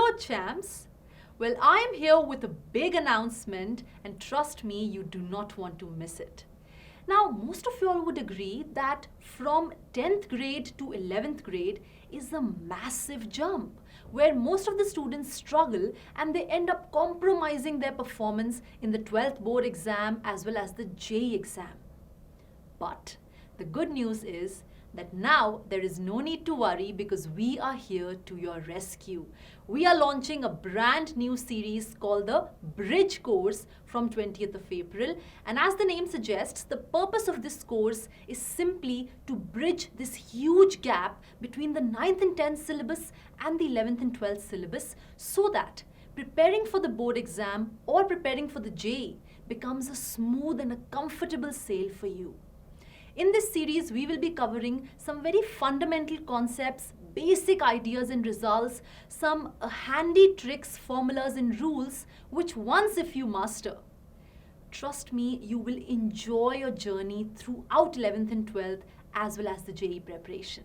Hello champs! Well, I am here with a big announcement and trust me, you do not want to miss it. Now, most of you all would agree that from 10th grade to 11th grade is a massive jump where most of the students struggle and they end up compromising their performance in the 12th board exam as well as the JEE exam. But the good news is that now there is no need to worry because we are here to your rescue. We are launching a brand new series called the Bridge course from 20th of April. And as the name suggests, the purpose of this course is simply to bridge this huge gap between the 9th and 10th syllabus and the 11th and 12th syllabus so that preparing for the board exam or preparing for the JEE becomes a smooth and a comfortable sail for you. In this series, we will be covering some very fundamental concepts, basic ideas and results, some handy tricks, formulas and rules, which once if you master, trust me, you will enjoy your journey throughout 11th and 12th as well as the JEE preparation.